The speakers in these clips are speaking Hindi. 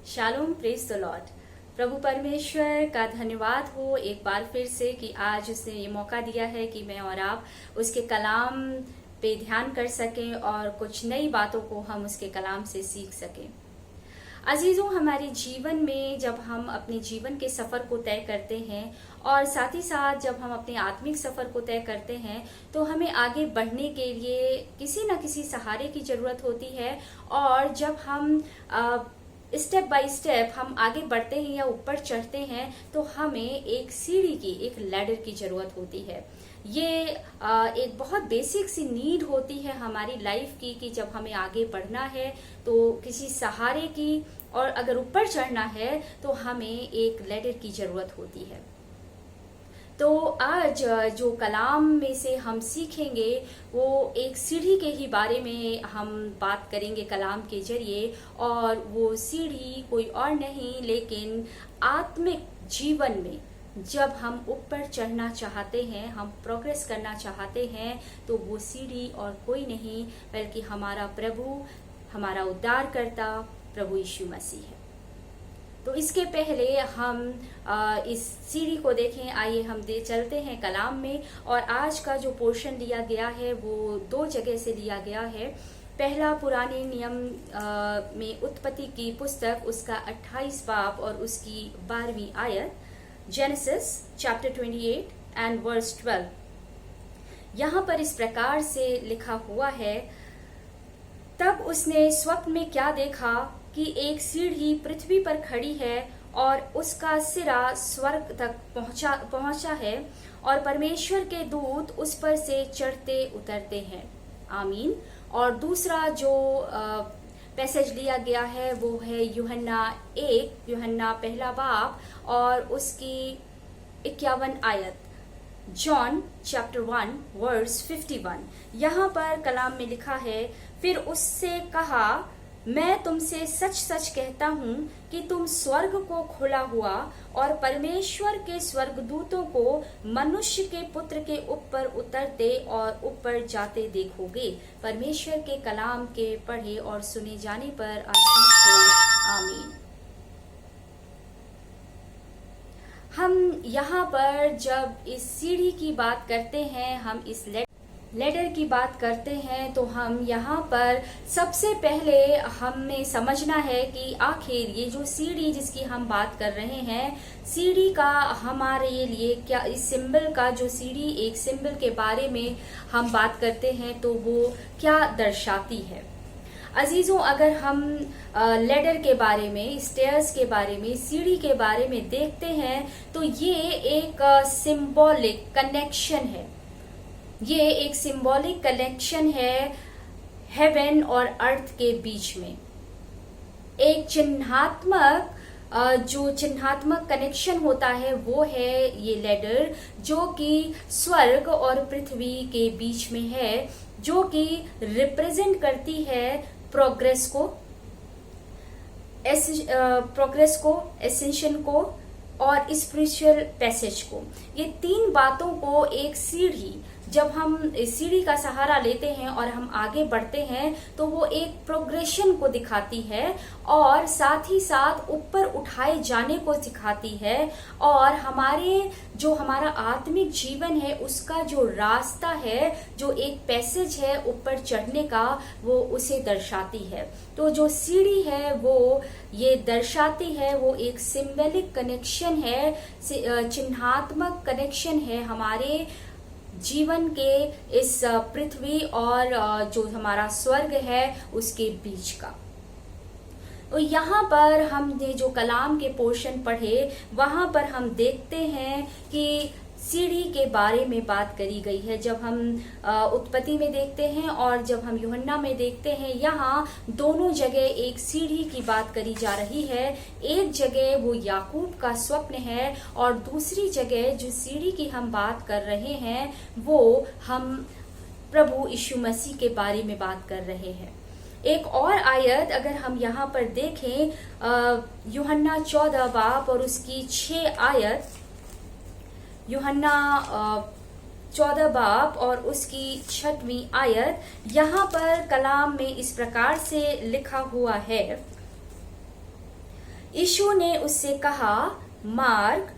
Shalom, praise the Lord. प्रभु परमेश्वर का धन्यवाद हो एक बार फिर से कि आज उसने ये मौका दिया है कि मैं और आप उसके कलाम पे ध्यान कर सकें और कुछ नई बातों को हम उसके कलाम से सीख सकें। अजीजों, हमारे जीवन में जब हम अपने जीवन के सफर को तय करते हैं और साथ ही साथ जब हम अपने आत्मिक सफर को तय करते हैं तो हमें आगे बढ़ने के लिए किसी न किसी सहारे की जरूरत होती है। और जब हम स्टेप बाय स्टेप हम आगे बढ़ते हैं या ऊपर चढ़ते हैं तो हमें एक सीढ़ी की, एक लैडर की जरूरत होती है। ये एक बहुत बेसिक सी नीड होती है हमारी लाइफ की कि जब हमें आगे बढ़ना है तो किसी सहारे की, और अगर ऊपर चढ़ना है तो हमें एक लैडर की जरूरत होती है। तो आज जो कलाम में से हम सीखेंगे वो एक सीढ़ी के ही बारे में हम बात करेंगे कलाम के जरिए। और वो सीढ़ी कोई और नहीं लेकिन आत्मिक जीवन में जब हम ऊपर चढ़ना चाहते हैं, हम प्रोग्रेस करना चाहते हैं, तो वो सीढ़ी और कोई नहीं बल्कि हमारा प्रभु, हमारा उद्धारकर्ता प्रभु यीशु मसीह है। तो इसके पहले हम इस सीढ़ी को देखें। आइए हम चलते हैं कलाम में। और आज का जो पोर्शन लिया गया है वो दो जगह से लिया गया है। पहला, पुराने नियम में उत्पत्ति की पुस्तक, उसका 28 बाब और उसकी 12वीं आयत, जेनेसिस चैप्टर 28 एंड वर्स 12। यहाँ पर इस प्रकार से लिखा हुआ है, तब उसने स्वप्न में क्या देखा कि एक सीढ़ी पृथ्वी पर खड़ी है और उसका सिरा स्वर्ग तक पहुंचा है और परमेश्वर के दूत उस पर से चढ़ते उतरते हैं। आमीन। और दूसरा जो पैसेज लिया गया है वो है यूहन्ना पहला बाब और उसकी 51 आयत, जॉन चैप्टर 1 वर्स 51। यहाँ पर कलाम में लिखा है, फिर उससे कहा, मैं तुमसे सच सच कहता हूँ कि तुम स्वर्ग को खुला हुआ और परमेश्वर के स्वर्गदूतों को मनुष्य के पुत्र के ऊपर उतरते और ऊपर जाते देखोगे। परमेश्वर के कलाम के पढ़े और सुने जाने पर आशीष हो। आमीन। हम यहाँ पर जब इस सीढ़ी की बात करते हैं, हम इस लैडर की बात करते हैं, तो हम यहाँ पर सबसे पहले हमें समझना है कि आखिर ये जो सीढ़ी जिसकी हम बात कर रहे हैं, सीढ़ी का हमारे लिए क्या, इस सिंबल का, जो सीढ़ी एक सिंबल के बारे में हम बात करते हैं तो वो क्या दर्शाती है। अजीजों, अगर हम लैडर के बारे में, स्टेयर्स के बारे में, सीढ़ी के बारे में देखते हैं तो ये एक सिंबॉलिक कनेक्शन है। ये एक सिंबॉलिक कनेक्शन है हेवन और अर्थ के बीच में। एक जो चिन्हात्मक कनेक्शन होता है वो है ये लैडर, जो कि स्वर्ग और पृथ्वी के बीच में है, जो कि रिप्रेजेंट करती है प्रोग्रेस को, एसेंशन को और स्पिरिचुअल पैसेज को। ये तीन बातों को एक सीढ़ी, जब हम इस सीढ़ी का सहारा लेते हैं और हम आगे बढ़ते हैं तो वो एक प्रोग्रेशन को दिखाती है और साथ ही साथ ऊपर उठाए जाने को सिखाती है। और हमारा आत्मिक जीवन है उसका जो रास्ता है, जो एक पैसेज है ऊपर चढ़ने का, वो उसे दर्शाती है। तो जो सीढ़ी है वो ये दर्शाती है, वो एक सिंबलिक कनेक्शन है, चिन्हात्मक कनेक्शन है हमारे जीवन के इस पृथ्वी और जो हमारा स्वर्ग है उसके बीच का। तो यहाँ पर हमने जो कलाम के पोर्शन पढ़े वहां पर हम देखते हैं कि सीढ़ी के बारे में बात करी गई है। जब हम उत्पत्ति में देखते हैं और जब हम यूहन्ना में देखते हैं, यहाँ दोनों जगह एक सीढ़ी की बात करी जा रही है। एक जगह वो याकूब का स्वप्न है और दूसरी जगह जो सीढ़ी की हम बात कर रहे हैं वो हम प्रभु यीशु मसीह के बारे में बात कर रहे हैं। एक और आयत अगर हम यहाँ पर देखें, यूहन्ना 14 बाब और उसकी 6 आयत, यूहन्ना 14 बाब और उसकी 6वीं आयत, यहाँ पर कलाम में इस प्रकार से लिखा हुआ है, यीशु ने उससे कहा, मार्ग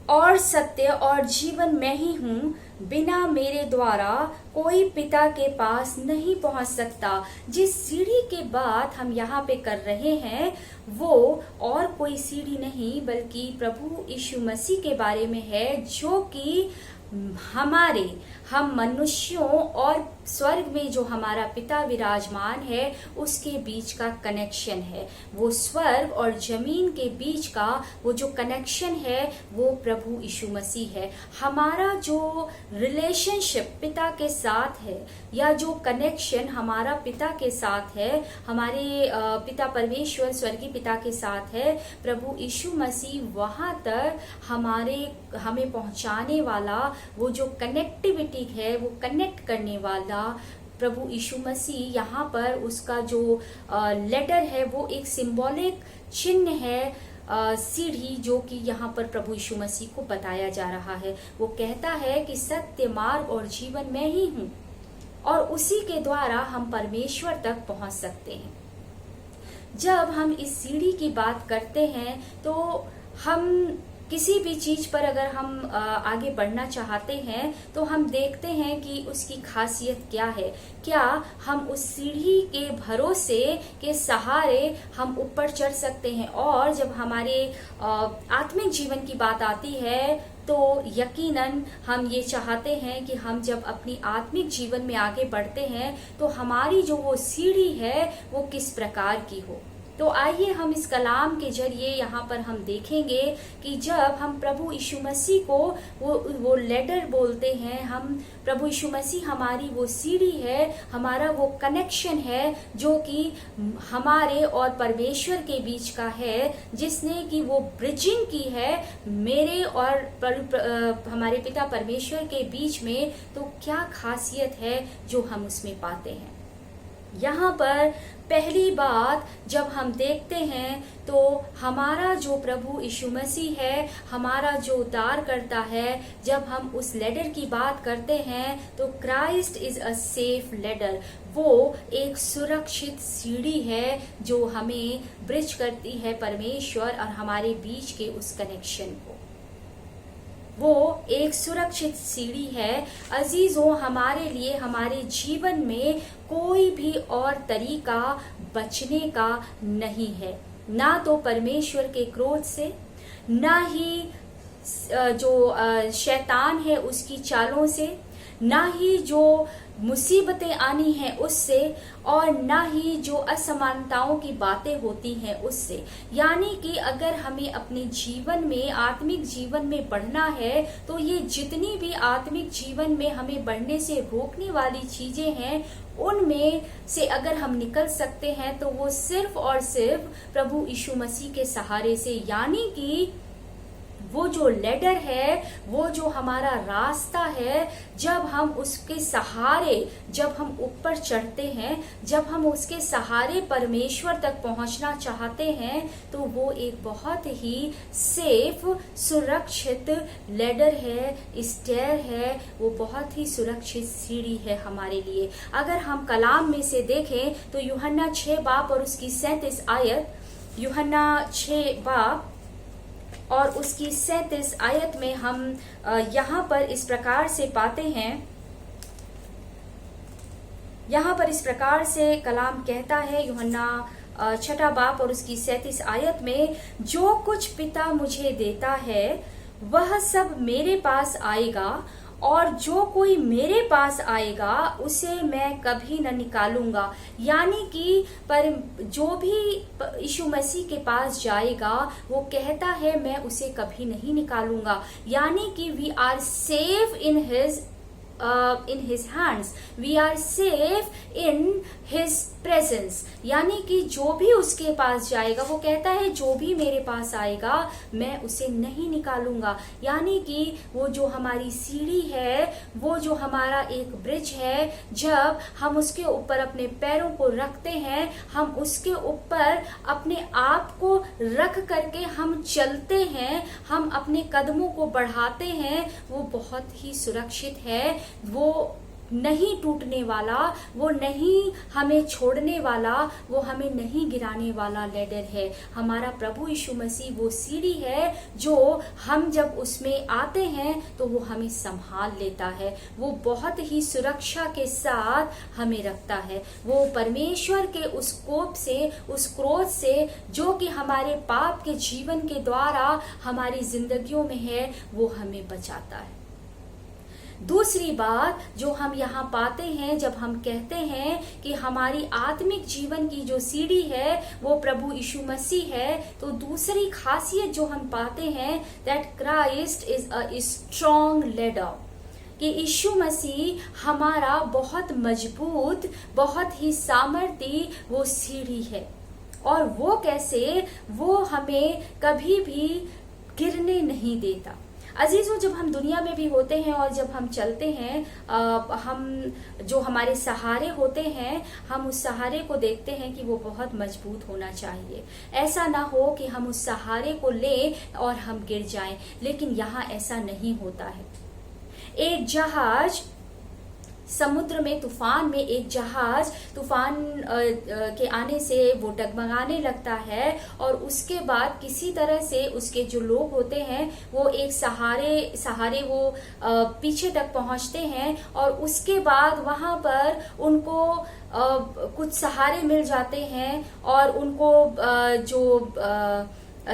और सत्य और जीवन मैं ही हूँ, बिना मेरे द्वारा कोई पिता के पास नहीं पहुंच सकता। जिस सीढ़ी की बात हम यहाँ पे कर रहे हैं वो और कोई सीढ़ी नहीं बल्कि प्रभु यीशु मसीह के बारे में है, जो कि हम मनुष्यों और स्वर्ग में जो हमारा पिता विराजमान है उसके बीच का कनेक्शन है। वो स्वर्ग और जमीन के बीच का वो जो कनेक्शन है वो प्रभु यीशु मसीह है। हमारा जो रिलेशनशिप पिता के साथ है या जो कनेक्शन हमारा पिता के साथ है, हमारे पिता परमेश्वर स्वर्गीय पिता के साथ है, प्रभु यीशु मसीह वहां तक हमें पहुंचाने वाला वो जो कनेक्टिविटी है, वो कनेक्ट करने वाला प्रभु यीशु मसीह यहाँ पर उसका जो लेटर है वो एक सिंबॉलिक चिन्ह है, सीढ़ी जो कि यहाँ पर प्रभु यीशु मसीह को बताया जा रहा है। वो कहता है कि सत्य मार्ग और जीवन मैं ही हूँ और उसी के द्वारा हम परमेश्वर तक पहुंच सकते हैं। जब हम इस सीढ़ी की बात करते हैं तो हम किसी भी चीज पर अगर हम आगे बढ़ना चाहते हैं तो हम देखते हैं कि उसकी खासियत क्या है। क्या हम उस सीढ़ी के भरोसे के सहारे हम ऊपर चढ़ सकते हैं? और जब हमारे आत्मिक जीवन की बात आती है तो यकीनन हम ये चाहते हैं कि हम जब अपनी आत्मिक जीवन में आगे बढ़ते हैं तो हमारी जो वो सीढ़ी है वो किस प्रकार की हो। तो आइए हम इस कलाम के जरिए यहाँ पर हम देखेंगे कि जब हम प्रभु यीशु मसीह को वो लेटर बोलते हैं, हम प्रभु यीशु मसीह हमारी वो सीढ़ी है, हमारा वो कनेक्शन है जो कि हमारे और परमेश्वर के बीच का है, जिसने कि वो ब्रिजिंग की है मेरे और हमारे पिता परमेश्वर के बीच में। तो क्या खासियत है जो हम उसमें पाते हैं? यहाँ पर पहली बात जब हम देखते हैं तो हमारा जो प्रभु यीशु मसीह है, हमारा जो उद्धार करता है, जब हम उस लेडर की बात करते हैं तो Christ is a safe ladder. वो एक सुरक्षित सीढ़ी है जो हमें ब्रिज करती है परमेश्वर और हमारे बीच के उस कनेक्शन को। वो एक सुरक्षित सीढ़ी है। अजीजों, हमारे लिए हमारे जीवन में कोई भी और तरीका बचने का नहीं है, ना तो परमेश्वर के क्रोध से, ना ही जो शैतान है उसकी चालों से, ना ही जो मुसीबतें आनी हैं उससे, और ना ही जो असमानताओं की बातें होती हैं उससे। यानी कि अगर हमें अपने जीवन में आत्मिक जीवन में बढ़ना है तो ये जितनी भी आत्मिक जीवन में हमें बढ़ने से रोकने वाली चीजें हैं उनमें से अगर हम निकल सकते हैं तो वो सिर्फ और सिर्फ प्रभु यीशु मसीह के सहारे से। यानी कि वो जो लेडर है, वो जो हमारा रास्ता है, जब हम उसके सहारे जब हम ऊपर चढ़ते हैं, जब हम उसके सहारे परमेश्वर तक पहुंचना चाहते हैं तो वो एक बहुत ही सेफ सुरक्षित लेडर है, स्टेयर है, वो बहुत ही सुरक्षित सीढ़ी है हमारे लिए। अगर हम कलाम में से देखें तो यूहन्ना 6 बाब और उसकी 37 आयत, यूहन्ना 6 बाब और उसकी 37 आयत में हम यहाँ पर इस प्रकार से पाते हैं, यहाँ पर इस प्रकार से कलाम कहता है यूहन्ना 6 बाब और उसकी 37 आयत में, जो कुछ पिता मुझे देता है वह सब मेरे पास आएगा और जो कोई मेरे पास आएगा उसे मैं कभी न निकालूंगा। यानी कि पर जो भी यीशु मसीह के पास जाएगा वो कहता है मैं उसे कभी नहीं निकालूंगा। यानी कि we are safe in his hands, we are safe in his presence। यानी कि जो भी उसके पास जाएगा वो कहता है जो भी मेरे पास आएगा मैं उसे नहीं निकालूंगा। यानी कि वो जो हमारी सीढ़ी है, वो जो हमारा एक ब्रिज है, जब हम उसके ऊपर अपने पैरों को रखते हैं, हम उसके ऊपर अपने आप को रख करके हम चलते हैं, हम अपने कदमों को बढ़ाते हैं, वो बहुत ही सुरक्षित है। वो नहीं टूटने वाला, वो नहीं हमें छोड़ने वाला, वो हमें नहीं गिराने वाला लैडर है। हमारा प्रभु यीशु मसीह वो सीढ़ी है जो हम जब उसमें आते हैं तो वो हमें संभाल लेता है, वो बहुत ही सुरक्षा के साथ हमें रखता है। वो परमेश्वर के उस कोप से, उस क्रोध से जो कि हमारे पाप के जीवन के द्वारा हमारी जिंदगियों में है, वो हमें बचाता है। दूसरी बात जो हम यहाँ पाते हैं, जब हम कहते हैं कि हमारी आत्मिक जीवन की जो सीढ़ी है वो प्रभु यीशु मसीह है, तो दूसरी खासियत जो हम पाते हैं that Christ is a strong ladder, कि यीशु मसीह हमारा बहुत मजबूत, बहुत ही सामर्थी वो सीढ़ी है। और वो कैसे? वो हमें कभी भी गिरने नहीं देता। अजीजों, जब हम दुनिया में भी होते हैं और जब हम चलते हैं, हम जो हमारे सहारे होते हैं, हम उस सहारे को देखते हैं कि वो बहुत मजबूत होना चाहिए। ऐसा ना हो कि हम उस सहारे को लें और हम गिर जाएं, लेकिन यहाँ ऐसा नहीं होता है। एक जहाज समुद्र में, तूफान में एक जहाज तूफान के आने से वो डगमगाने लगता है, और उसके बाद किसी तरह से उसके जो लोग होते हैं वो एक सहारे वो पीछे तक पहुंचते हैं, और उसके बाद वहां पर उनको कुछ सहारे मिल जाते हैं, और उनको जो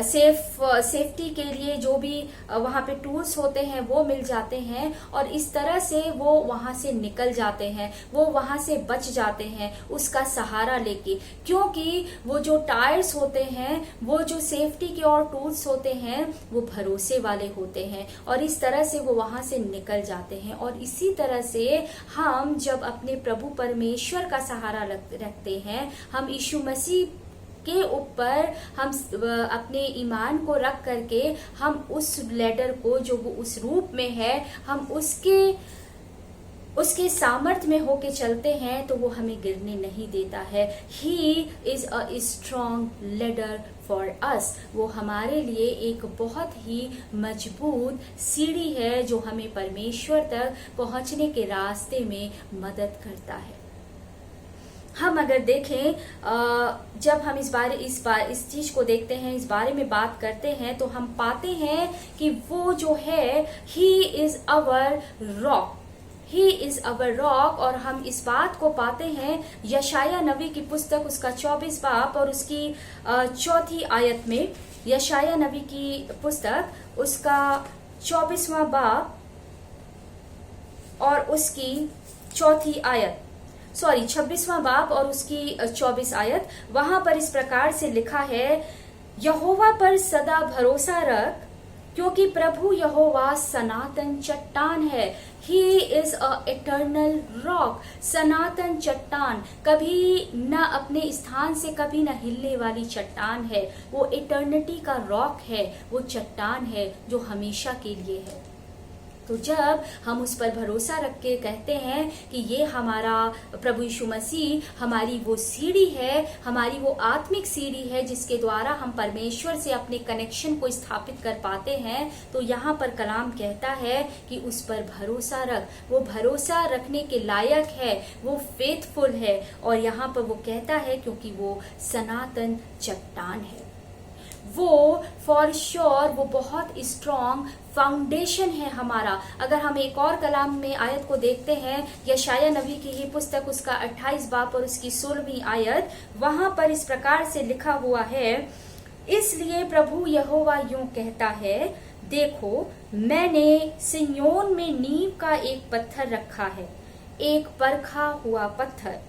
सेफ्टी के लिए जो भी वहां पे टूल्स होते हैं वो मिल जाते हैं, और इस तरह से वो वहां से निकल जाते हैं, वो वहां से बच जाते हैं उसका सहारा लेके। क्योंकि वो जो टायर्स होते हैं, वो जो सेफ्टी के और टूल्स होते हैं, वो भरोसे वाले होते हैं, और इस तरह से वो वहां से निकल जाते हैं। और इसी तरह से हम जब अपने प्रभु परमेश्वर का सहारा रखते हैं, हम यीशु मसीह के ऊपर हम अपने ईमान को रख करके हम उस लैडर को जो वो उस रूप में है, हम उसके सामर्थ्य में होके चलते हैं, तो वो हमें गिरने नहीं देता है। He is a strong ladder for us. वो हमारे लिए एक बहुत ही मजबूत सीढ़ी है जो हमें परमेश्वर तक पहुंचने के रास्ते में मदद करता है। हम अगर देखें, जब हम इस चीज को देखते हैं, इस बारे में बात करते हैं, तो हम पाते हैं कि वो जो है he is our rock, he is our rock. और हम इस बात को पाते हैं यशाया नबी की पुस्तक, उसका 24 बाब और उसकी 4 आयत में। यशाया नबी की पुस्तक, उसका 24वां बाब और उसकी 26वां बाब और उसकी 24 आयत। वहां पर इस प्रकार से लिखा है, यहोवा पर सदा भरोसा रख, क्योंकि प्रभु यहोवा सनातन चट्टान है। He is a eternal rock. सनातन चट्टान, कभी न अपने स्थान से कभी न हिलने वाली चट्टान है। वो इटर्निटी का रॉक है, वो चट्टान है जो हमेशा के लिए है। तो जब हम उस पर भरोसा रख के कहते हैं कि ये हमारा प्रभु यीशु मसीह हमारी वो सीढ़ी है, हमारी वो आत्मिक सीढ़ी है जिसके द्वारा हम परमेश्वर से अपने कनेक्शन को स्थापित कर पाते हैं, तो यहाँ पर कलाम कहता है कि उस पर भरोसा रख। वो भरोसा रखने के लायक है, वो फेथफुल है। और यहाँ पर वो कहता है क्योंकि वो सनातन चट्टान है, वो फॉर श्योर वो बहुत स्ट्रॉन्ग फाउंडेशन है हमारा। अगर हम एक और कलाम में आयत को देखते हैं, यशाया नबी की ही पुस्तक, उसका 28 बाब और उसकी 16वीं आयत, वहां पर इस प्रकार से लिखा हुआ है, इसलिए प्रभु यहोवा यूं कहता है, देखो मैंने सिय्योन में नींव का एक पत्थर रखा है, एक परखा हुआ पत्थर,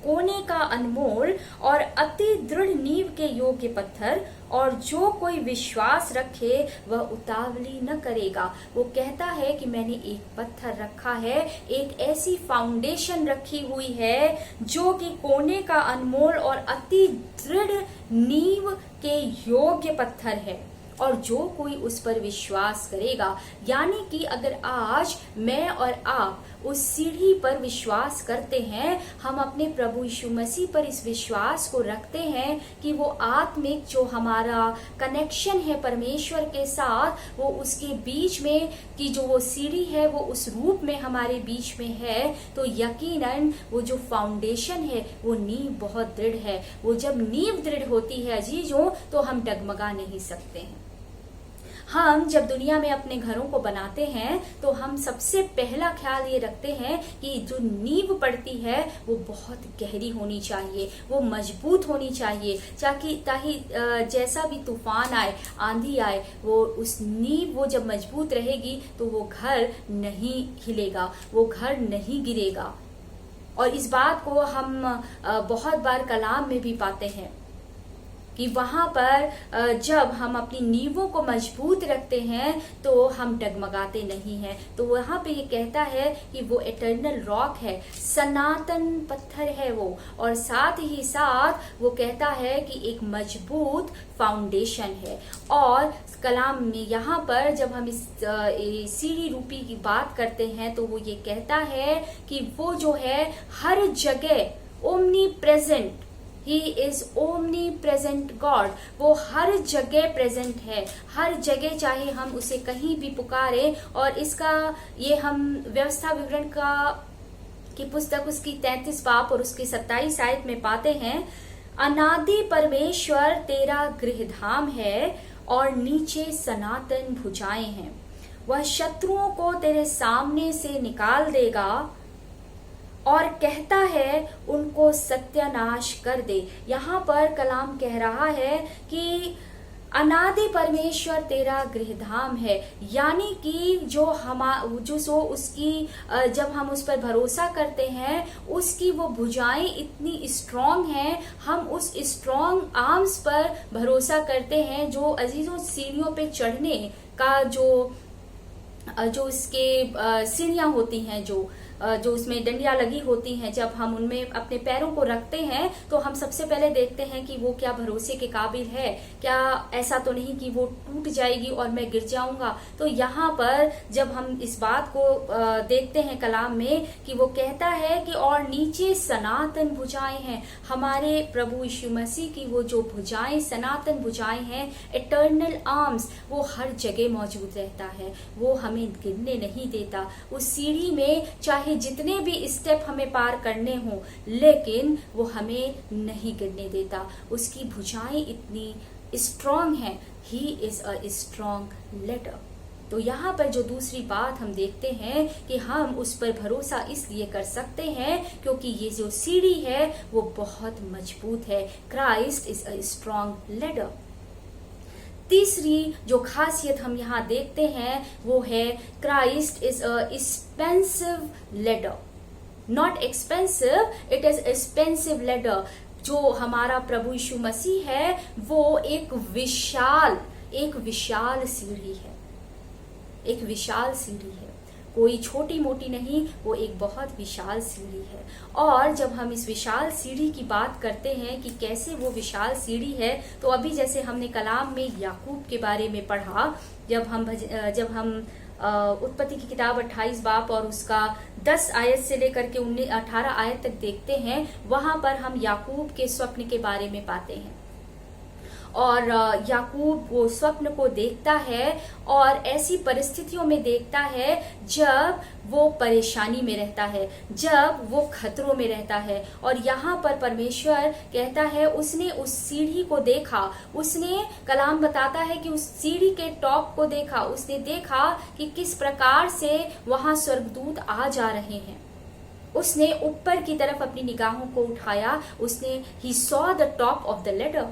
कोने का अनमोल और अति दृढ़ नींव के योग्य पत्थर, और जो कोई विश्वास रखे वह उतावली न करेगा। वो कहता है कि मैंने एक पत्थर रखा है, एक ऐसी फाउंडेशन रखी हुई है जो कि कोने का अनमोल और अति दृढ़ नींव के योग्य पत्थर है। और जो कोई उस पर विश्वास करेगा। यानी कि अगर आज मैं और आप उस सीढ़ी पर विश्वास करते हैं, हम अपने प्रभु यीशु मसीह पर इस विश्वास को रखते हैं कि वो आत्मिक जो हमारा कनेक्शन है परमेश्वर के साथ, वो उसके बीच में कि जो वो सीढ़ी है वो उस रूप में हमारे बीच में है, तो यकीनन वो जो फाउंडेशन है वो नींव बहुत दृढ़ है। वो जब नींव दृढ़ होती है अजीजों, तो हम डगमगा नहीं सकते हैं। हम जब दुनिया में अपने घरों को बनाते हैं तो हम सबसे पहला ख्याल ये रखते हैं कि जो नींव पड़ती है वो बहुत गहरी होनी चाहिए, वो मजबूत होनी चाहिए, ताकि जैसा भी तूफान आए, आंधी आए, वो उस नींव वो जब मजबूत रहेगी तो वो घर नहीं हिलेगा, वो घर नहीं गिरेगा। और इस बात को हम बहुत बार कलाम में भी पाते हैं कि वहां पर जब हम अपनी नींवों को मजबूत रखते हैं तो हम डगमगाते नहीं हैं। तो वहां पे ये कहता है कि वो इटर्नल रॉक है, सनातन पत्थर है वो, और साथ ही साथ वो कहता है कि एक मजबूत फाउंडेशन है। और कलाम में यहाँ पर जब हम इस सीढ़ी रूपी की बात करते हैं तो वो ये कहता है कि वो जो है हर जगह omni present, He is omnipresent God, वो हर जगह प्रेजेंट है, हर जगह, चाहे हम उसे कहीं भी पुकारें। और इसका ये हम व्यवस्था विवरण की पुस्तक उसकी 33 बाब और उसकी 27 आयत में पाते हैं। अनादि परमेश्वर तेरा गृहधाम है और नीचे सनातन भुजाएं हैं, वह शत्रुओं को तेरे सामने से निकाल देगा और कहता है उनको सत्यानाश कर दे। यहाँ पर कलाम कह रहा है कि अनादि परमेश्वर तेरा गृहधाम है, यानी कि जो उसकी जब हम उस पर भरोसा करते हैं उसकी वो भुजाएं इतनी स्ट्रॉन्ग हैं, हम उस स्ट्रॉन्ग आर्म्स पर भरोसा करते हैं जो अजीजों सीढ़ियों पे चढ़ने का जो इसके सीढ़ियां होती हैं, जो उसमें डंडियां लगी होती हैं, जब हम उनमें अपने पैरों को रखते हैं तो हम सबसे पहले देखते हैं कि वो क्या भरोसे के काबिल है, क्या ऐसा तो नहीं कि वो टूट जाएगी और मैं गिर जाऊंगा। तो यहाँ पर जब हम इस बात को देखते हैं कलाम में कि वो कहता है कि और नीचे सनातन भुजाएं हैं, हमारे प्रभु यीशु मसीह की वो जो भुजाएं, सनातन भुजाएं हैं, इटर्नल आर्म्स, वो हर जगह मौजूद रहता है, वो हमें गिरने नहीं देता। उस सीढ़ी में चाहे जितने भी स्टेप हमें पार करने हो, लेकिन वो हमें नहीं गिरने देता। उसकी भुजाएं इतनी स्ट्रॉन्ग हैं, ही इज अ स्ट्रॉन्ग लेडर। तो यहाँ पर जो दूसरी बात हम देखते हैं कि हम उस पर भरोसा इसलिए कर सकते हैं क्योंकि ये जो सीढ़ी है वो बहुत मजबूत है। Christ is a strong ladder. तीसरी जो खासियत हम यहाँ देखते हैं वो है Christ is a expensive ladder, not expensive, it is expensive ladder. जो हमारा प्रभु यीशु मसीह है वो एक विशाल सीढ़ी है, एक विशाल सीढ़ी है, कोई छोटी मोटी नहीं, वो एक बहुत विशाल सीढ़ी है। और जब हम इस विशाल सीढ़ी की बात करते हैं कि कैसे वो विशाल सीढ़ी है, तो अभी जैसे हमने कलाम में याकूब के बारे में पढ़ा, जब हम उत्पत्ति की किताब 28 बाब और उसका 10 आयत से लेकर के 18 आयत तक देखते हैं, वहां पर हम याकूब के स्वप्न के बारे में पाते हैं। और याकूब वो स्वप्न को देखता है और ऐसी परिस्थितियों में देखता है जब वो परेशानी में रहता है, जब वो खतरों में रहता है। और यहाँ पर परमेश्वर कहता है उसने उस सीढ़ी को देखा, उसने कलाम बताता है कि उस सीढ़ी के टॉप को देखा, उसने देखा कि किस प्रकार से वहां स्वर्गदूत आ जा रहे हैं। उसने ऊपर की तरफ अपनी निगाहों को उठाया, उसने he saw the top of the ladder,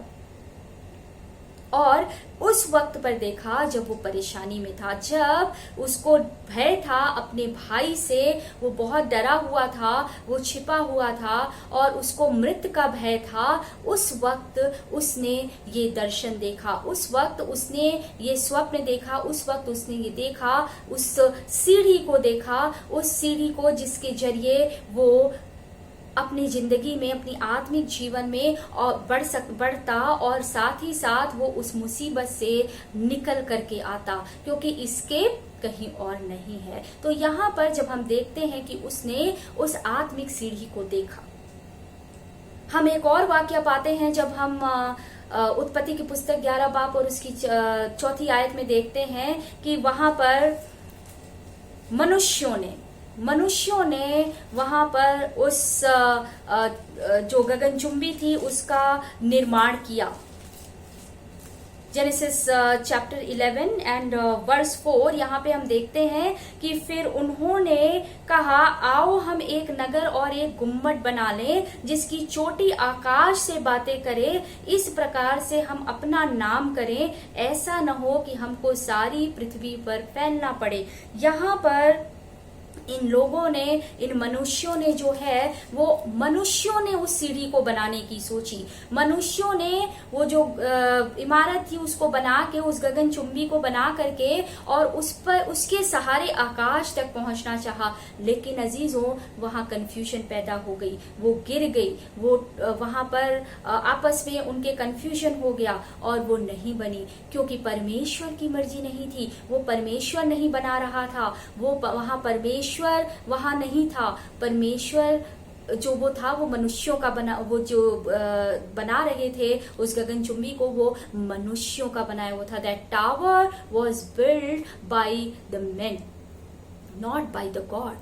और उस वक्त पर देखा जब वो परेशानी में था, जब उसको भय था अपने भाई से, वो बहुत डरा हुआ था, वो छिपा हुआ था और उसको मृत्यु का भय था। उस वक्त उसने ये दर्शन देखा, उस वक्त उसने ये स्वप्न देखा, उस वक्त उसने ये देखा, उस सीढ़ी को देखा, उस सीढ़ी को जिसके जरिए वो अपनी जिंदगी में, अपनी आत्मिक जीवन में और बढ़ता और साथ ही साथ वो उस मुसीबत से निकल करके आता, क्योंकि इसके कहीं और नहीं है। तो यहाँ पर जब हम देखते हैं कि उसने उस आत्मिक सीढ़ी को देखा, हम एक और वाक्य पाते हैं जब हम उत्पत्ति की पुस्तक 11 बाब और उसकी 4 आयत में देखते हैं कि वहां पर मनुष्यों ने वहां पर उस जो गगनचुंबी थी उसका निर्माण किया। जेनेसिस चैप्टर 11 एंड वर्स 4, यहाँ पे हम देखते हैं कि फिर उन्होंने कहा, आओ हम एक नगर और एक गुम्मट बना लें जिसकी चोटी आकाश से बातें करे, इस प्रकार से हम अपना नाम करें, ऐसा न हो कि हमको सारी पृथ्वी पर फैलना पड़े। यहाँ पर इन लोगों ने, इन मनुष्यों ने जो है वो मनुष्यों ने उस सीढ़ी को बनाने की सोची। मनुष्यों ने वो जो इमारत थी उसको बना के, उस गगनचुंबी को बना करके और उस पर उसके सहारे आकाश तक पहुंचना चाहा। लेकिन अजीजों, वहां कंफ्यूजन पैदा हो गई, वो गिर गई, वो वहां पर आपस में उनके कंफ्यूजन हो गया और वो नहीं बनी, क्योंकि परमेश्वर की मर्जी नहीं थी। वो परमेश्वर नहीं बना रहा था, वो वहां परमेश्वर वहां नहीं था। परमेश्वर जो वो था वो मनुष्यों का बना, वो जो बना रहे थे उस गगनचुंबी को, वो मनुष्यों का बनाया हुआ था। That tower was build by the main, not by the God,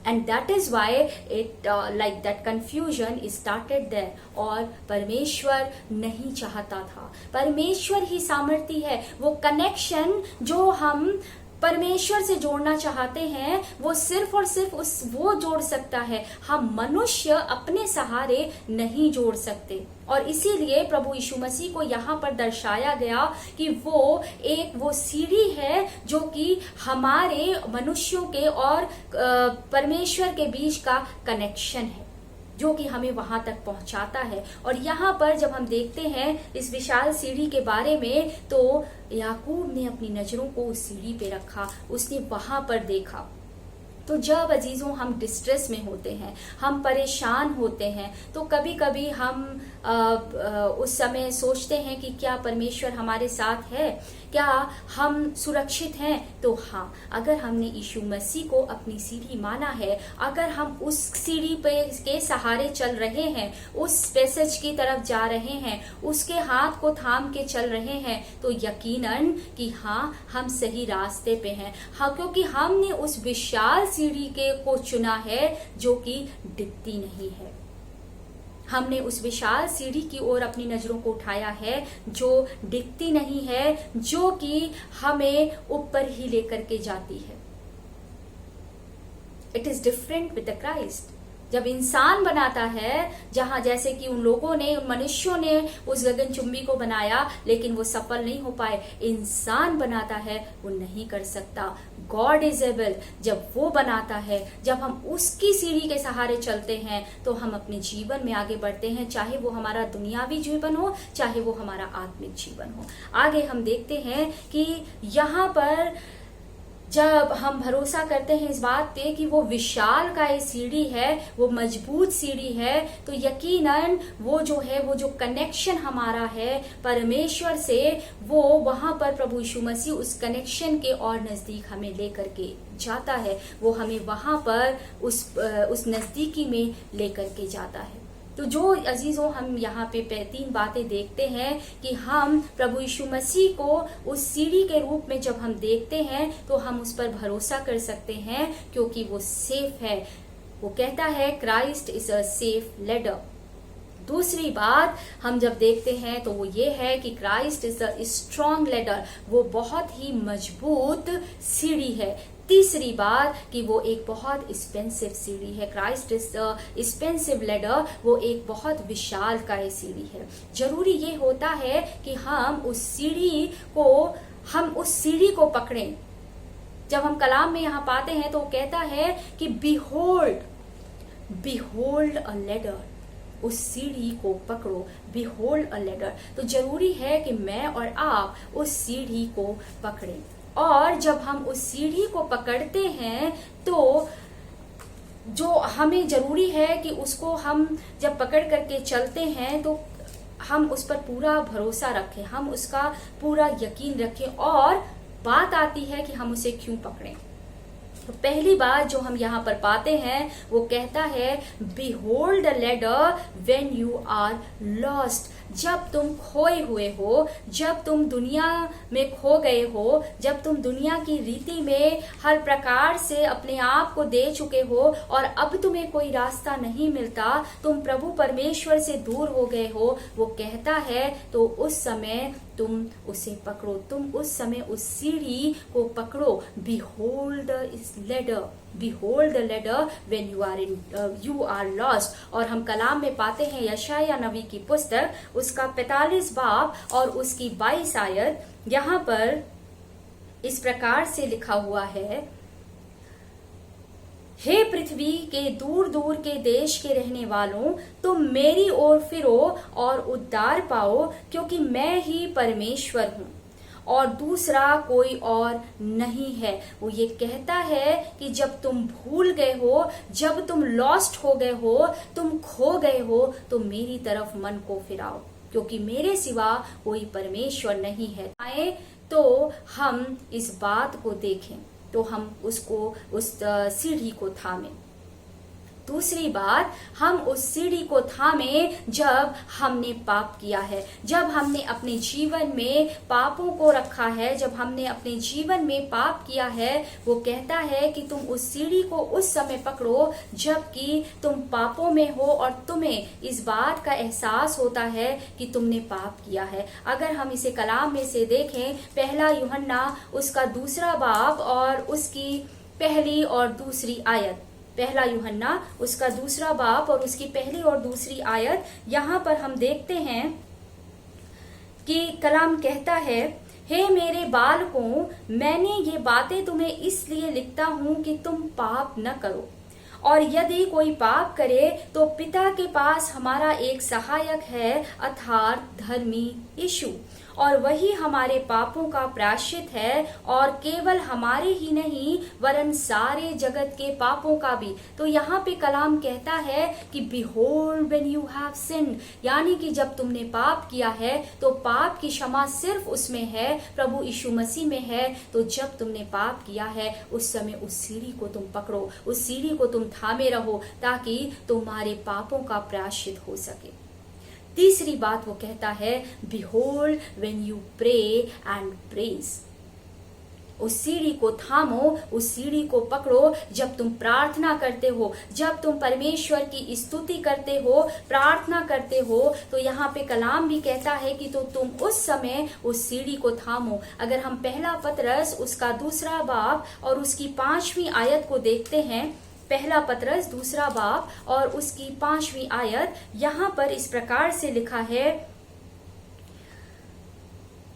and that is why it like that confusion is started there। और परमेश्वर नहीं चाहता था, परमेश्वर ही सामर्थी है। वो कनेक्शन जो हम परमेश्वर से जोड़ना चाहते हैं वो सिर्फ और सिर्फ वो जोड़ सकता है, हम मनुष्य अपने सहारे नहीं जोड़ सकते। और इसीलिए प्रभु यीशु मसीह को यहाँ पर दर्शाया गया कि वो सीढ़ी है जो कि हमारे मनुष्यों के और परमेश्वर के बीच का कनेक्शन है, जो कि हमें वहां तक पहुंचाता है। और यहाँ पर जब हम देखते हैं इस विशाल सीढ़ी के बारे में, तो याकूब ने अपनी नजरों को उस सीढ़ी पे रखा, उसने वहां पर देखा। तो जब अजीजों हम डिस्ट्रेस में होते हैं, हम परेशान होते हैं, तो कभी कभी हम उस समय सोचते हैं कि क्या परमेश्वर हमारे साथ है, क्या हम सुरक्षित हैं। तो हाँ, अगर हमने यीशु मसीह को अपनी सीढ़ी माना है, अगर हम उस सीढ़ी पे के सहारे चल रहे हैं, उस पैसेज की तरफ जा रहे हैं, उसके हाथ को थाम के चल रहे हैं, तो यकीनन कि हाँ, हम सही रास्ते पे हैं। हाँ, क्योंकि हमने उस विशाल सीढ़ी को चुना है जो कि दिखती नहीं है। हमने उस विशाल सीढ़ी की ओर अपनी नजरों को उठाया है जो दिखती नहीं है, जो कि हमें ऊपर ही लेकर के जाती है। It is different with the Christ. जब इंसान बनाता है, जहां जैसे कि उन लोगों ने, उन मनुष्यों ने उस गगनचुंबी को बनाया लेकिन वो सफल नहीं हो पाए, इंसान बनाता है वो नहीं कर सकता। गॉड इज एबल, जब वो बनाता है, जब हम उसकी सीढ़ी के सहारे चलते हैं, तो हम अपने जीवन में आगे बढ़ते हैं, चाहे वो हमारा दुनियावी जीवन हो, चाहे वो हमारा आत्मिक जीवन हो। आगे हम देखते हैं कि यहाँ पर जब हम भरोसा करते हैं इस बात पे कि वो विशाल का ये सीढ़ी है, वो मजबूत सीढ़ी है, तो यकीनन वो जो कनेक्शन हमारा है परमेश्वर से, वो वहां पर प्रभु यीशु मसीह उस कनेक्शन के और नजदीक हमें लेकर के जाता है। वो हमें वहां पर उस नजदीकी में लेकर के जाता है। तो जो अजीजों, हम यहाँ पे 3 बातें देखते हैं कि हम प्रभु यीशु मसीह को उस सीढ़ी के रूप में जब हम देखते हैं तो हम उस पर भरोसा कर सकते हैं, क्योंकि वो सेफ है। वो कहता है Christ is a safe ladder. दूसरी बात हम जब देखते हैं तो वो ये है कि Christ is a strong ladder, वो बहुत ही मजबूत सीढ़ी है। तीसरी बात कि वो एक बहुत एक्सपेंसिव सीढ़ी है। Christ is the expensive ladder, वो एक बहुत विशाल काय सीढ़ी है। जरूरी ये होता है कि हम उस सीढ़ी को पकड़ें। जब हम कलाम में यहाँ पाते हैं तो कहता है कि बिहोल्ड अ लेडर, उस सीढ़ी को पकड़ो, बिहोल्ड अ लेडर। तो जरूरी है कि मैं और आप उस सीढ़ी को पकड़ें। और जब हम उस सीढ़ी को पकड़ते हैं तो जो हमें जरूरी है कि उसको हम जब पकड़ करके चलते हैं तो हम उस पर पूरा भरोसा रखें, हम उसका पूरा यकीन रखें। और बात आती है कि हम उसे क्यों पकड़ें। तो पहली बात जो हम यहाँ पर पाते हैं वो कहता है behold the ladder when you are lost. जब तुम खोए हुए हो, जब तुम दुनिया में खो गए हो, जब तुम दुनिया की रीति में हर प्रकार से अपने आप को दे चुके हो और अब तुम्हें कोई रास्ता नहीं मिलता, तुम प्रभु परमेश्वर से दूर हो गए हो, वो कहता है तो उस समय तुम उसे पकड़ो, तुम उस समय उस सीढ़ी को पकड़ो। Behold the ladder, behold the ladder when you are lost। और हम कलाम में पाते हैं यशाया नबी की पुस्तक उसका 45 बाब और उसकी 22 आयत, यहाँ पर इस प्रकार से लिखा हुआ है, हे पृथ्वी के दूर दूर के देश के रहने वालों, तुम मेरी ओर फिरो और उद्धार पाओ, क्योंकि मैं ही परमेश्वर हूँ और दूसरा कोई और नहीं है। वो ये कहता है कि जब तुम भूल गए हो, जब तुम लॉस्ट हो गए हो, तुम खो गए हो, तो मेरी तरफ मन को फिराओ, क्योंकि मेरे सिवा कोई परमेश्वर नहीं है। आए तो हम इस बात को देखें, तो हम उसको उस सीढ़ी को थामें। दूसरी बात, हम उस सीढ़ी को थामे जब हमने पाप किया है, जब हमने अपने जीवन में पापों को रखा है, जब हमने अपने जीवन में पाप किया है। वो कहता है कि तुम उस सीढ़ी को उस समय पकड़ो जबकि तुम पापों में हो और तुम्हें इस बात का एहसास होता है कि तुमने पाप किया है। अगर हम इसे कलाम में से देखें, पहला यूहन्ना उसका 2 बाब और उसकी पहली और दूसरी आयत, पहला यूहन्ना उसका 2 बाब और उसकी पहली और दूसरी आयत, यहाँ पर हम देखते हैं कि कलाम कहता है, हे मेरे बालकों, मैंने ये बातें तुम्हें इसलिए लिखता हूँ कि तुम पाप न करो, और यदि कोई पाप करे तो पिता के पास हमारा एक सहायक है, अर्थात धर्मी यीशु, और वही हमारे पापों का प्रायश्चित है, और केवल हमारे ही नहीं वरन सारे जगत के पापों का भी। तो यहाँ पे कलाम कहता है कि behold when you have sinned, यानी कि जब तुमने पाप किया है तो पाप की क्षमा सिर्फ उसमें है, प्रभु यीशु मसीह में है। तो जब तुमने पाप किया है उस समय उस सीढ़ी को तुम पकड़ो, उस सीढ़ी को तुम थामे रहो, ताकि तुम्हारे पापों का प्रायश्चित हो सके। तीसरी बात वो कहता है, behold when you pray and praise। उस सीढ़ी को थामो, उस सीढ़ी को पकड़ो जब तुम प्रार्थना करते हो, जब तुम परमेश्वर की स्तुति करते हो, प्रार्थना करते हो। तो यहाँ पे कलाम भी कहता है कि तो तुम उस समय उस सीढ़ी को थामो। अगर हम पहला पतरस उसका 2 बाब और उसकी 5वीं आयत को देखते हैं, पहला पतरस 2 बाब और उसकी 5वीं आयत, यहाँ पर इस प्रकार से लिखा है,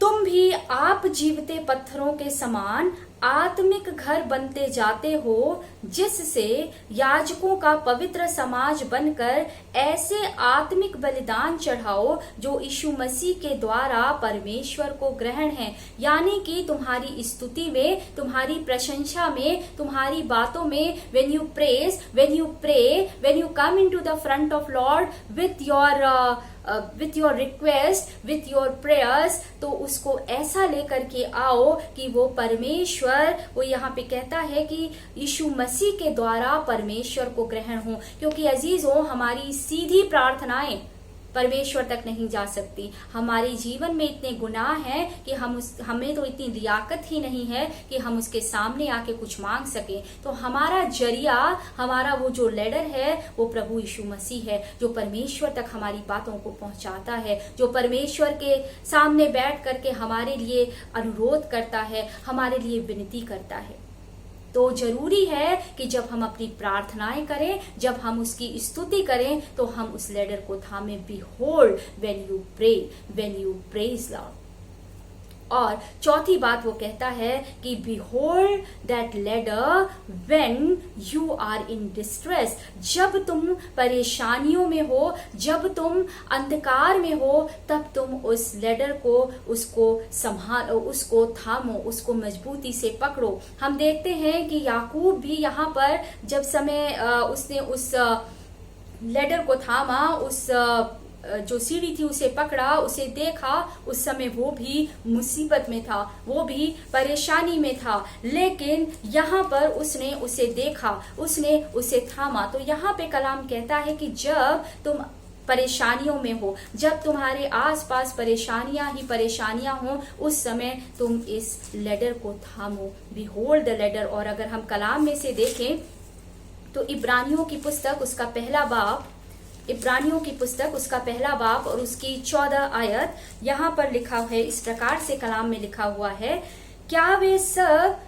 तुम भी आप जीवते पत्थरों के समान आत्मिक घर बनते जाते हो, जिससे याजकों का पवित्र समाज बनकर ऐसे आत्मिक बलिदान चढ़ाओ जो यीशु मसीह के द्वारा परमेश्वर को ग्रहण है। यानी कि तुम्हारी स्तुति में, तुम्हारी प्रशंसा में, तुम्हारी बातों में, when you praise, when you pray, when you come into the front of Lord with your request, with your prayers, तो उसको ऐसा लेकर के आओ कि वो परमेश्वर, वो यहाँ पे कहता है कि यीशु मसीह के द्वारा परमेश्वर को ग्रहण हो। क्योंकि अजीजों, हमारी सीधी प्रार्थनाएं परमेश्वर तक नहीं जा सकती। हमारे जीवन में इतने गुनाह हैं कि हमें तो इतनी लियाकत ही नहीं है कि हम उसके सामने आके कुछ मांग सकें। तो हमारा जरिया, हमारा वो जो लेडर है वो प्रभु यीशु मसीह है, जो परमेश्वर तक हमारी बातों को पहुंचाता है, जो परमेश्वर के सामने बैठ करके हमारे लिए अनुरोध करता है, हमारे लिए विनती करता है। तो जरूरी है कि जब हम अपनी प्रार्थनाएं करें, जब हम उसकी स्तुति करें, तो हम उस लेडर को थामे। Behold when you pray, when you praise Lord। और चौथी बात वो कहता है कि behold that ladder when you are in distress, जब तुम परेशानियों में हो, जब तुम अंधकार में हो, तब तुम उस लेडर को, उसको संभालो, उसको थामो, उसको मजबूती से पकड़ो। हम देखते हैं कि याकूब भी यहाँ पर जब समय उसने उस लेडर को थामा, उस जो सीढ़ी थी उसे पकड़ा, उसे देखा, उस समय वो भी मुसीबत में था, वो भी परेशानी में था, लेकिन यहाँ पर उसने उसे देखा, उसने उसे थामा। तो यहाँ पे कलाम कहता है कि जब तुम परेशानियों में हो, जब तुम्हारे आसपास परेशानियां ही परेशानियां हो, उस समय तुम इस लेडर को थामो, बिहोल्ड द लेडर। और अगर हम कलाम में से देखें तो इब्रानियों की पुस्तक उसका पहला बाब और उसकी 14 आयत यहाँ पर लिखा है, इस प्रकार से कलाम में लिखा हुआ है, क्या वे सब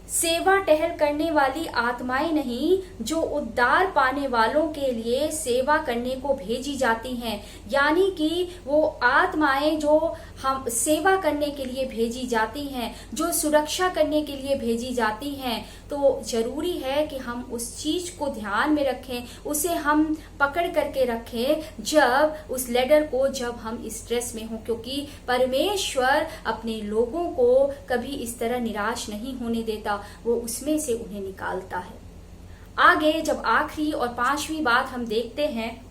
सेवा टहल करने वाली आत्माएं नहीं जो उद्धार पाने वालों के लिए सेवा करने को भेजी जाती हैं? यानी कि वो आत्माएं जो हम सेवा करने के लिए भेजी जाती हैं, जो सुरक्षा करने के लिए भेजी जाती हैं, तो जरूरी है कि हम उस चीज को ध्यान में रखें, उसे हम पकड़ करके रखें जब उस लेडर को, जब हम स्ट्रेस में हों, क्योंकि परमेश्वर अपने लोगों को कभी इस तरह निराश नहीं होने देता, वो उसमें से उन्हें निकालता है। आगे जब आखिरी और 5वीं बात हम देखते हैं,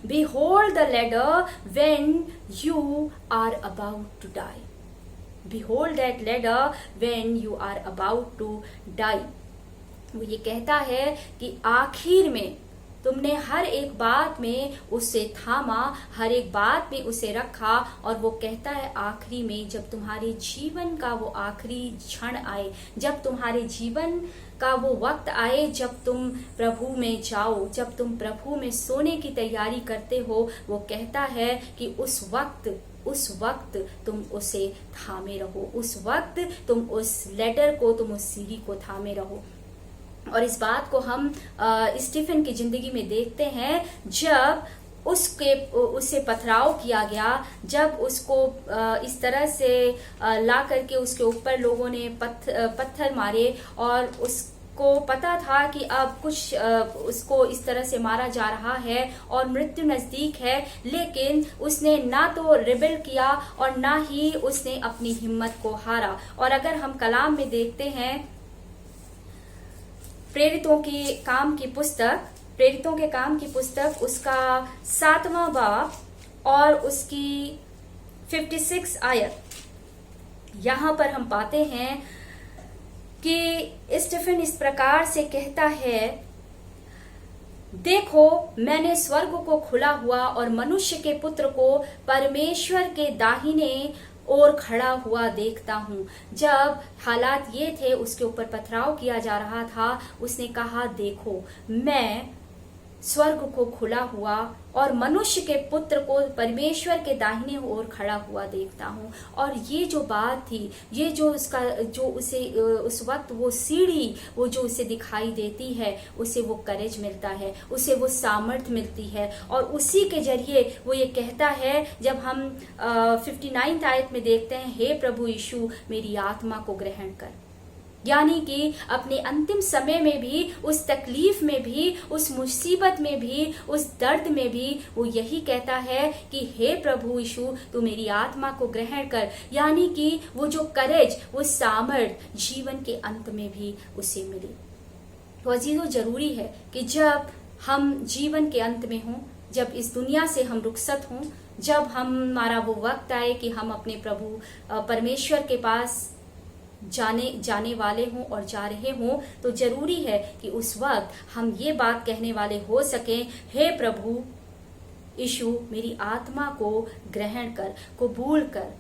Behold the ladder when you are about to die. Behold that ladder when you are about to die. वो ये कहता है कि आखिर में तुमने हर एक बात में उसे थामा, हर एक बात में उसे रखा, और वो कहता है आखिरी में जब तुम्हारे जीवन का वो आखिरी क्षण आए, जब तुम्हारे जीवन का वो वक्त आए, जब तुम प्रभु में जाओ, जब तुम प्रभु में सोने की तैयारी करते हो, वो कहता है कि उस वक्त तुम उसे थामे रहो, उस वक्त तुम उस लेडर को, तुम उस सीढ़ी को थामे रहो। और इस बात को हम स्टीफन की जिंदगी में देखते हैं, जब उससे पथराव किया गया, जब उसको इस तरह से ला करके उसके ऊपर लोगों ने पत्थर मारे, और उसको पता था कि अब कुछ उसको इस तरह से मारा जा रहा है और मृत्यु नजदीक है, लेकिन उसने ना तो रिबेल किया और ना ही उसने अपनी हिम्मत को हारा। और अगर हम कलाम में देखते हैं प्रेरितों के काम की पुस्तक उसका 7वां बाब और उसकी 56 आयत, यहाँ पर हम पाते हैं कि स्टीफन इस प्रकार से कहता है, देखो मैंने स्वर्ग को खुला हुआ और मनुष्य के पुत्र को परमेश्वर के दाहिने और खड़ा हुआ देखता हूँ। जब हालात ये थे, उसके ऊपर पथराव किया जा रहा था, उसने कहा देखो मैं स्वर्ग को खुला हुआ और मनुष्य के पुत्र को परमेश्वर के दाहिने ओर खड़ा हुआ देखता हूँ। और ये जो बात थी, ये जो उसे उस वक्त वो सीढ़ी, वो जो उसे दिखाई देती है, उसे वो करेज मिलता है, उसे वो सामर्थ मिलती है, और उसी के जरिए वो ये कहता है, जब हम 59 आयत में देखते हैं, हे प्रभु यीशु मेरी आत्मा को ग्रहण कर। यानी कि अपने अंतिम समय में भी, उस तकलीफ में भी, उस मुसीबत में भी, उस दर्द में भी वो यही कहता है कि हे प्रभु यीशु तू मेरी आत्मा को ग्रहण कर। यानी कि वो जो करेज, वो सामर्थ जीवन के अंत में भी उसे मिली। तो अजीजों, जरूरी है कि जब हम जीवन के अंत में हों, जब इस दुनिया से हम रुखसत हों, जब हमारा वो वक्त आए कि हम अपने प्रभु परमेश्वर के पास जाने वाले हों और जा रहे हों, तो जरूरी है कि उस वक्त हम ये बात कहने वाले हो सकें, हे प्रभु यीशु मेरी आत्मा को ग्रहण कर, कबूल कर।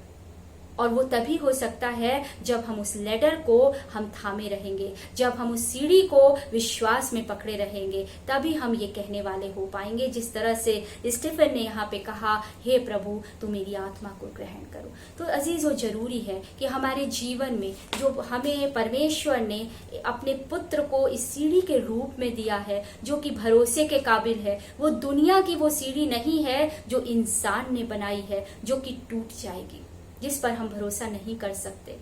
और वो तभी हो सकता है जब हम उस लेडर को हम थामे रहेंगे, जब हम उस सीढ़ी को विश्वास में पकड़े रहेंगे, तभी हम ये कहने वाले हो पाएंगे, जिस तरह से स्टीफन ने यहाँ पे कहा, हे प्रभु तू मेरी आत्मा को ग्रहण करो। तो अजीजों, जरूरी है कि हमारे जीवन में जो हमें परमेश्वर ने अपने पुत्र को इस सीढ़ी के रूप में दिया है, जो कि भरोसे के काबिल है, वो दुनिया की वो सीढ़ी नहीं है जो इंसान ने बनाई है, जो कि टूट जाएगी। जिस पर हम भरोसा नहीं कर सकते,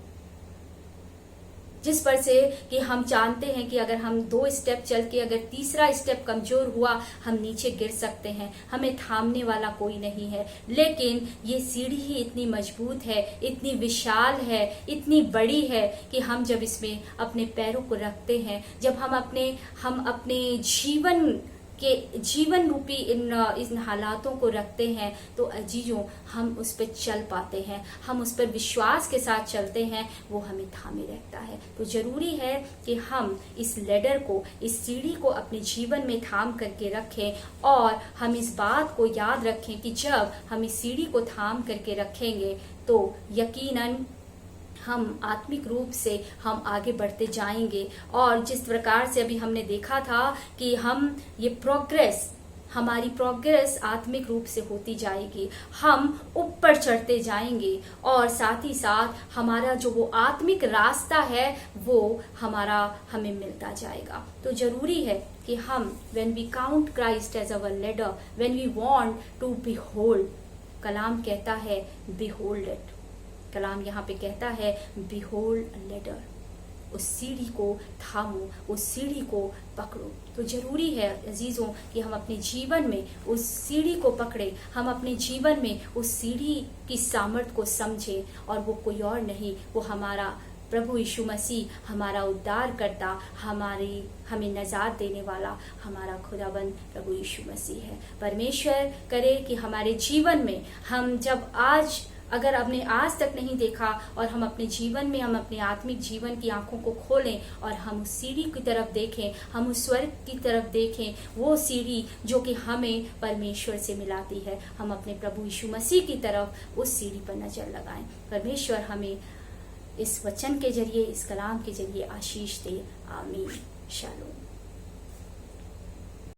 जिस पर से कि हम जानते हैं कि अगर हम 2 स्टेप चल के अगर तीसरा स्टेप कमजोर हुआ हम नीचे गिर सकते हैं, हमें थामने वाला कोई नहीं है। लेकिन ये सीढ़ी ही इतनी मजबूत है, इतनी विशाल है, इतनी बड़ी है कि हम जब इसमें अपने पैरों को रखते हैं, जब हम अपने जीवन रूपी इन हालातों को रखते हैं, तो अजीजों हम उस पर चल पाते हैं, हम उस पर विश्वास के साथ चलते हैं, वो हमें थामे रहता है। तो जरूरी है कि हम इस लेडर को, इस सीढ़ी को अपने जीवन में थाम करके रखें और हम इस बात को याद रखें कि जब हम इस सीढ़ी को थाम करके रखेंगे तो यकीनन हम आत्मिक रूप से हम आगे बढ़ते जाएंगे। और जिस प्रकार से अभी हमने देखा था कि हम ये हमारी प्रोग्रेस आत्मिक रूप से होती जाएगी, हम ऊपर चढ़ते जाएंगे और साथ ही साथ हमारा जो वो आत्मिक रास्ता है वो हमें मिलता जाएगा। तो जरूरी है कि हम when we count Christ as our leader, when we want to behold, कलाम कहता है behold it, कलाम यहाँ पे कहता है behold a ladder, उस सीढ़ी को थामो, उस सीढ़ी को पकड़ो। तो जरूरी है अजीजों कि हम अपने जीवन में उस सीढ़ी को पकड़े, हम अपने जीवन में उस सीढ़ी की सामर्थ को समझें, और वो कोई और नहीं, वो हमारा प्रभु यीशु मसीह, हमारा उद्धार करता, हमें नजात देने वाला हमारा खुदाबंद प्रभु यीशु मसीह है। परमेश्वर करे कि हमारे जीवन में हम अगर हमने आज तक नहीं देखा और हम अपने जीवन में हम अपने आत्मिक जीवन की आंखों को खोलें और हम उस सीढ़ी की तरफ देखें, हम उस स्वर्ग की तरफ देखें, वो सीढ़ी जो कि हमें परमेश्वर से मिलाती है, हम अपने प्रभु यीशु मसीह की तरफ उस सीढ़ी पर नजर लगाएं। परमेश्वर हमें इस वचन के जरिए, इस कलाम के जरिए आशीष दे। आमीन। शालोम।